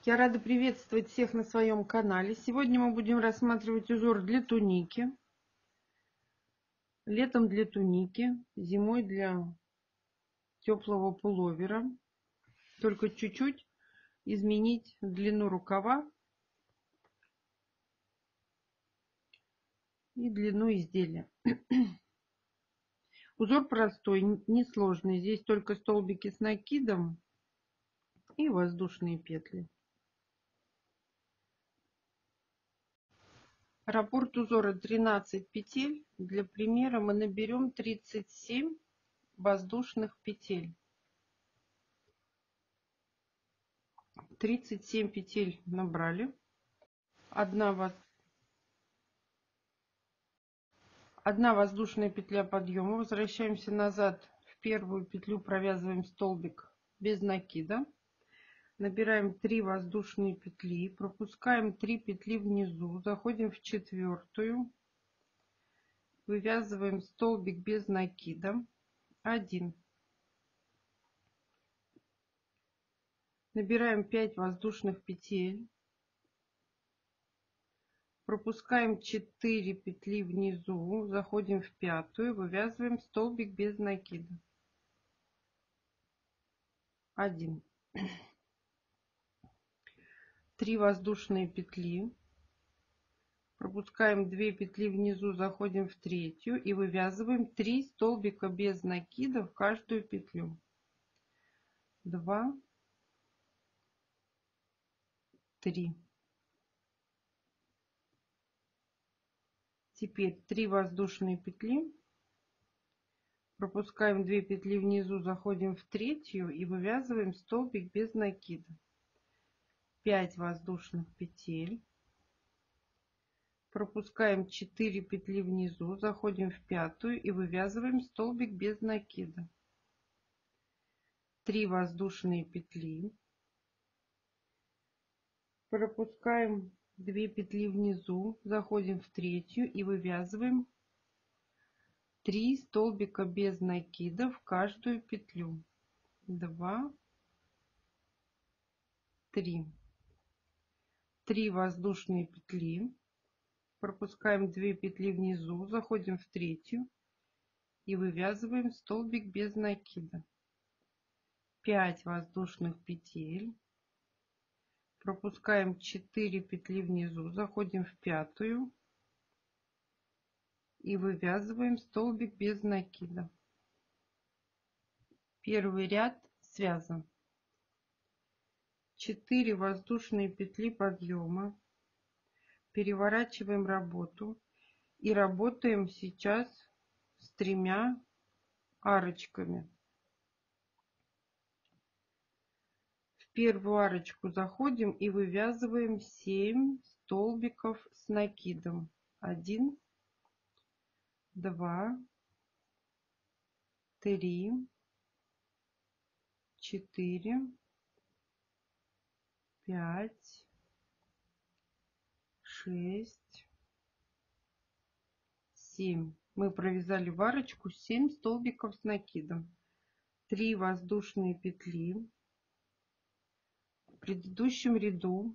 Я рада приветствовать всех на своем канале. Сегодня мы будем рассматривать узор для туники. Летом для туники, зимой для теплого пуловера. Только чуть-чуть изменить длину рукава и длину изделия. Узор простой, несложный. Здесь только столбики с накидом и воздушные петли. Раппорт узора 13 петель. Для примера мы наберем 37 воздушных петель. 37 петель набрали. Одна воздушная петля подъема. Возвращаемся назад в первую петлю, провязываем столбик без накида. Набираем 3 воздушные петли, пропускаем 3 петли внизу, заходим в четвертую, вывязываем столбик без накида, 1. Набираем 5 воздушных петель, пропускаем 4 петли внизу, заходим в пятую, вывязываем столбик без накида, 1. 3 воздушные петли, пропускаем 2 петли внизу, заходим в третью и вывязываем 3 столбика без накида в каждую петлю, 2, 3. Теперь 3 воздушные петли, пропускаем 2 петли внизу, заходим в третью и вывязываем столбик без накида, 5 воздушных петель, пропускаем 4 петли внизу, заходим в пятую и вывязываем столбик без накида, 3 воздушные петли, пропускаем 2 петли внизу, заходим в третью и вывязываем 3 столбика без накида в каждую петлю, 2, 3. 3 воздушные петли, пропускаем 2 петли внизу, заходим в третью и вывязываем столбик без накида, 5 воздушных петель, пропускаем 4 петли внизу, заходим в пятую и вывязываем столбик без накида. Первый ряд связан. 4 воздушные петли подъема, переворачиваем работу и работаем сейчас с 3 арочками. В первую арочку заходим и вывязываем 7 столбиков с накидом, 1, 2, 3, 4, 5, 6, 7. Мы провязали в арочку 7 столбиков с накидом, 3 воздушные петли. В предыдущем ряду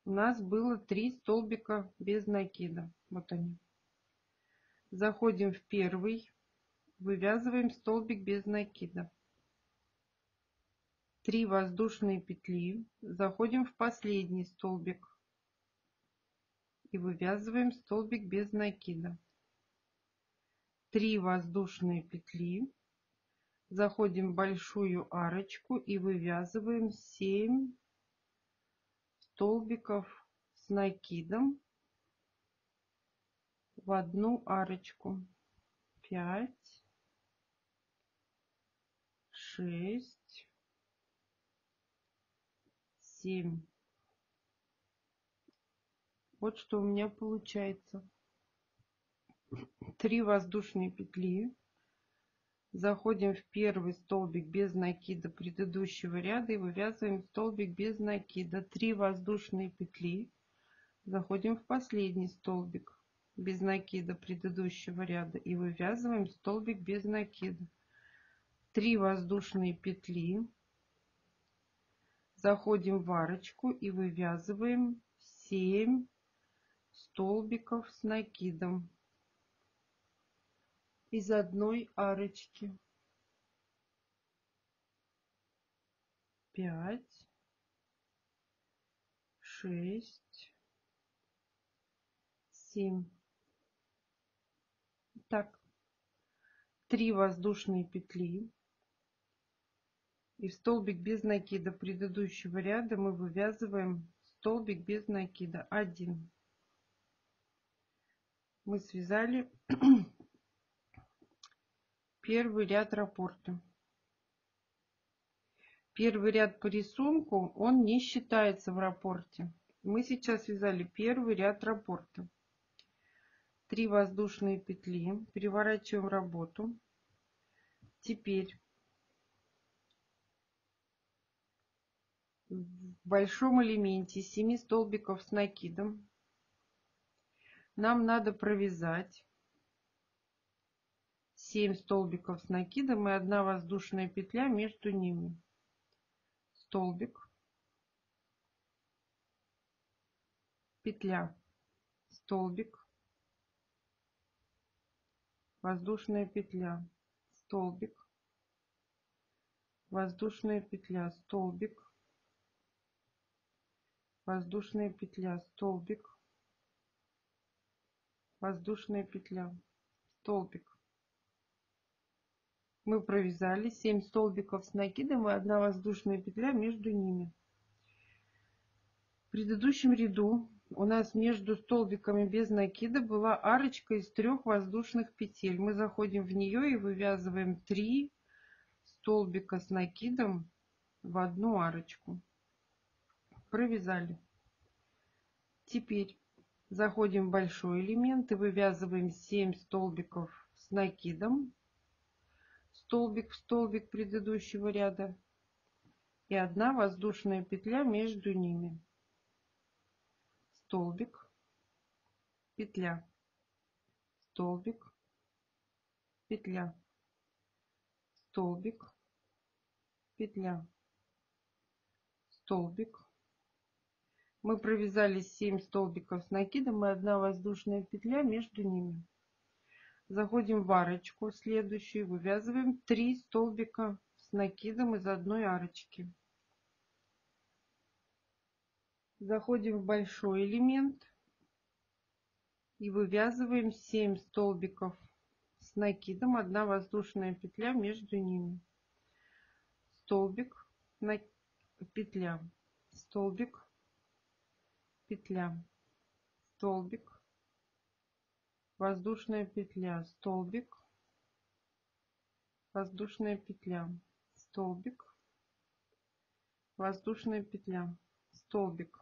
у нас было 3 столбика без накида. Вот они. Заходим в первый, вывязываем столбик без накида, 3 воздушные петли, заходим в последний столбик и вывязываем столбик без накида, 3 воздушные петли, заходим в большую арочку и вывязываем 7 столбиков с накидом в одну арочку, 5, 6, 7. Вот что у меня получается. 3 воздушные петли, заходим в первый столбик без накида предыдущего ряда и вывязываем столбик без накида, 3 воздушные петли, заходим в последний столбик без накида предыдущего ряда и вывязываем столбик без накида, 3 воздушные петли, заходим в арочку и вывязываем 7 столбиков с накидом из одной арочки. 5, 6, 7. Так, 3 воздушные петли. И в столбик без накида предыдущего ряда мы вывязываем столбик без накида 1. Мы связали первый ряд раппорта. Первый ряд по рисунку, он не считается в раппорте. Мы сейчас связали первый ряд раппорта. 3 воздушные петли, переворачиваем работу. Теперь в большом элементе 7 столбиков с накидом нам надо провязать 7 столбиков с накидом и 1 воздушная петля между ними. Столбик, петля, столбик, воздушная петля, столбик, воздушная петля, столбик, воздушная петля, столбик, воздушная петля, столбик. Мы провязали 7 столбиков с накидом и 1 воздушная петля между ними. В предыдущем ряду у нас между столбиками без накида была арочка из 3 воздушных петель. Мы заходим в нее и вывязываем 3 столбика с накидом в одну арочку. Провязали. Теперь заходим в большой элемент и вывязываем 7 столбиков с накидом, столбик в столбик предыдущего ряда и 1 воздушная петля между ними. Столбик, петля, столбик, петля, столбик, петля, столбик. Мы провязали 7 столбиков с накидом и 1 воздушная петля между ними. Заходим в арочку следующую, вывязываем 3 столбика с накидом из одной арочки. Заходим в большой элемент и вывязываем 7 столбиков с накидом, 1 воздушная петля между ними. Столбик, петля, столбик, петля, столбик, воздушная петля, столбик, воздушная петля, столбик, воздушная петля, столбик.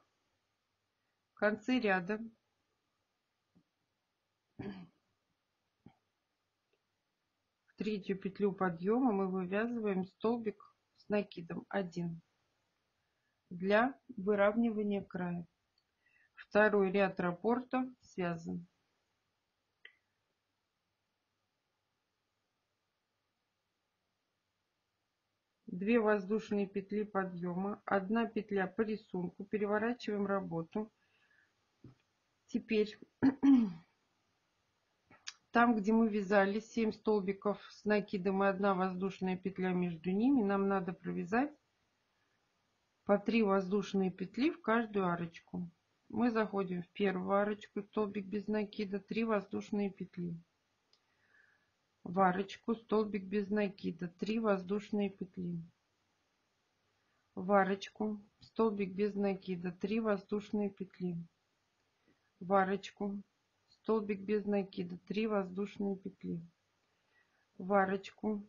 В конце ряда в третью петлю подъема мы вывязываем столбик с накидом 1 для выравнивания края. Второй ряд раппорта связан. Две воздушные петли подъема, 1 петля по рисунку, переворачиваем работу. Теперь там, где мы вязали 7 столбиков с накидом и 1 воздушная петля между ними, нам надо провязать по 3 воздушные петли в каждую арочку. Мы заходим в первую арочку, столбик без накида, 3 воздушные петли. В арочку, столбик без накида, 3 воздушные петли. В арочку, столбик без накида, 3 воздушные петли. В арочку, столбик без накида, 3 воздушные петли. В арочку,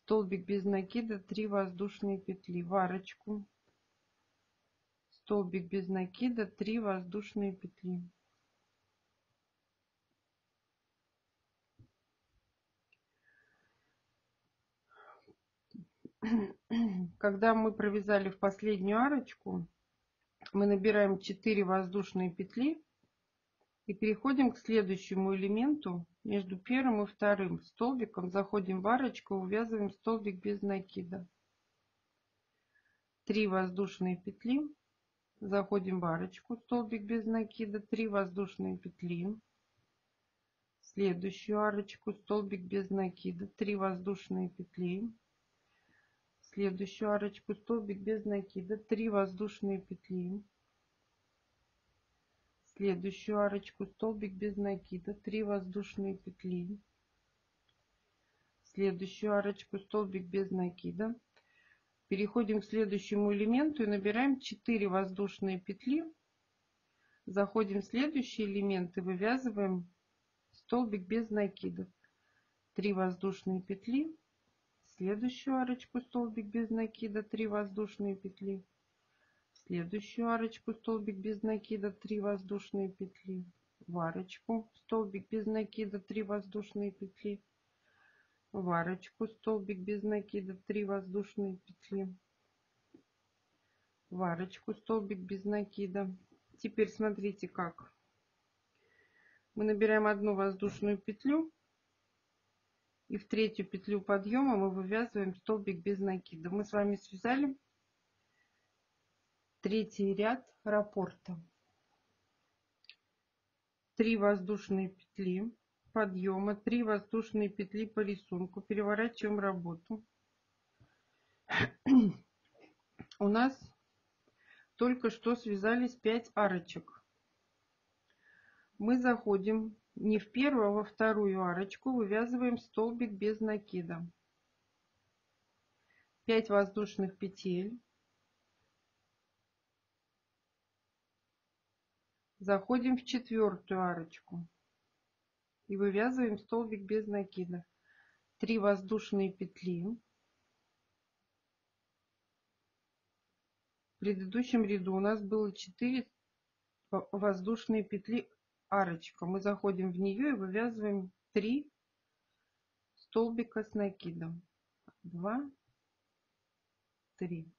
столбик без накида, 3 воздушные петли. В арочку, столбик без накида, 3 воздушные петли. Когда мы провязали в последнюю арочку, мы набираем 4 воздушные петли и переходим к следующему элементу. Между первым и вторым столбиком заходим в арочку, увязываем столбик без накида. 3 воздушные петли, заходим в арочку, столбик без накида, 3 воздушные петли, следующую арочку, столбик без накида, 3 воздушные петли, следующую арочку, столбик без накида, 3 воздушные петли, следующую арочку, столбик без накида, 3 воздушные петли, следующую арочку, столбик без накида. Переходим к следующему элементу и набираем 4 воздушные петли, заходим в следующий элемент и вывязываем столбик без накида, 3 воздушные петли, следующую арочку, столбик без накида, 3 воздушные петли, следующую арочку, столбик без накида, 3 воздушные петли, в арочку, столбик без накида, 3 воздушные петли, в арочку, столбик без накида, 3 воздушные петли, в арочку, столбик без накида. Теперь смотрите как. Мы набираем 1 воздушную петлю и в 3-ю петлю подъема мы вывязываем столбик без накида. Мы с вами связали 3-й ряд раппорта. 3 воздушные петли подъема, 3 воздушные петли по рисунку, переворачиваем работу. У нас только что связались 5 арочек. Мы заходим не в первую, а во вторую арочку, вывязываем столбик без накида, 5 воздушных петель, заходим в 4-ю арочку и вывязываем столбик без накида, 3 воздушные петли. В предыдущем ряду у нас было 4 воздушные петли арочка. Мы заходим в нее и вывязываем 3 столбика с накидом. 2, 3.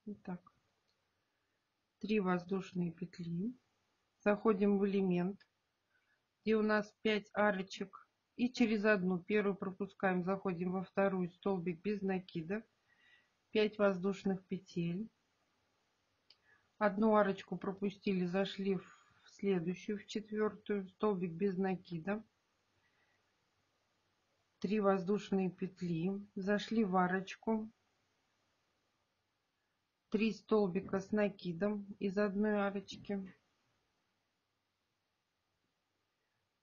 Итак, 3 воздушные петли. Заходим в элемент, где у нас 5 арочек, и через одну, первую пропускаем, заходим во вторую, столбик без накида, 5 воздушных петель, одну арочку пропустили, зашли в следующую, в 4-ю, столбик без накида, 3 воздушные петли, зашли в арочку, 3 столбика с накидом из одной арочки,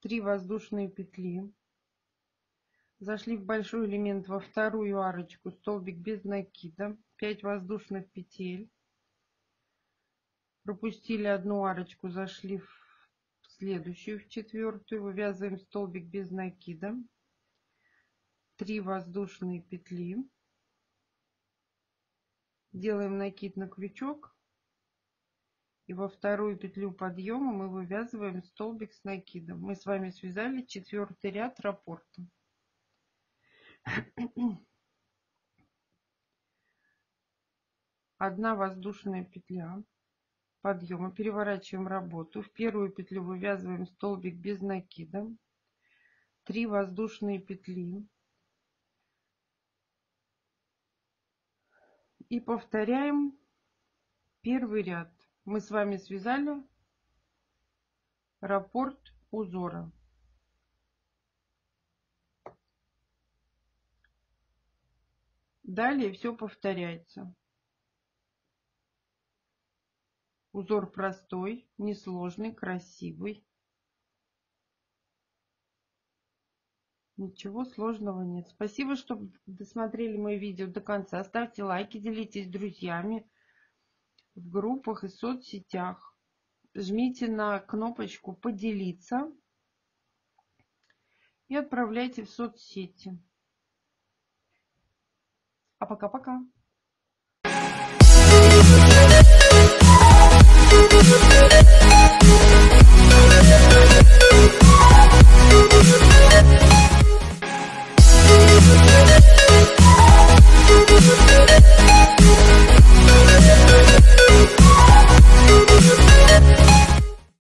3 воздушные петли, зашли в большой элемент, во вторую арочку, столбик без накида, 5 воздушных петель, пропустили одну арочку, зашли в следующую, в 4-ю, вывязываем столбик без накида, 3 воздушные петли, делаем накид на крючок, и во вторую петлю подъема мы вывязываем столбик с накидом. Мы с вами связали 4-й ряд раппорта. Одна воздушная петля подъема, переворачиваем работу, в первую петлю вывязываем столбик без накида, 3 воздушные петли и повторяем первый ряд. Мы с вами связали раппорт узора. Далее все повторяется. Узор простой, несложный, красивый. Ничего сложного нет. Спасибо, что досмотрели мои видео до конца. Ставьте лайки, делитесь с друзьями в группах и соцсетях. Жмите на кнопочку «Поделиться» и отправляйте в соцсети. А пока-пока. We'll be right back.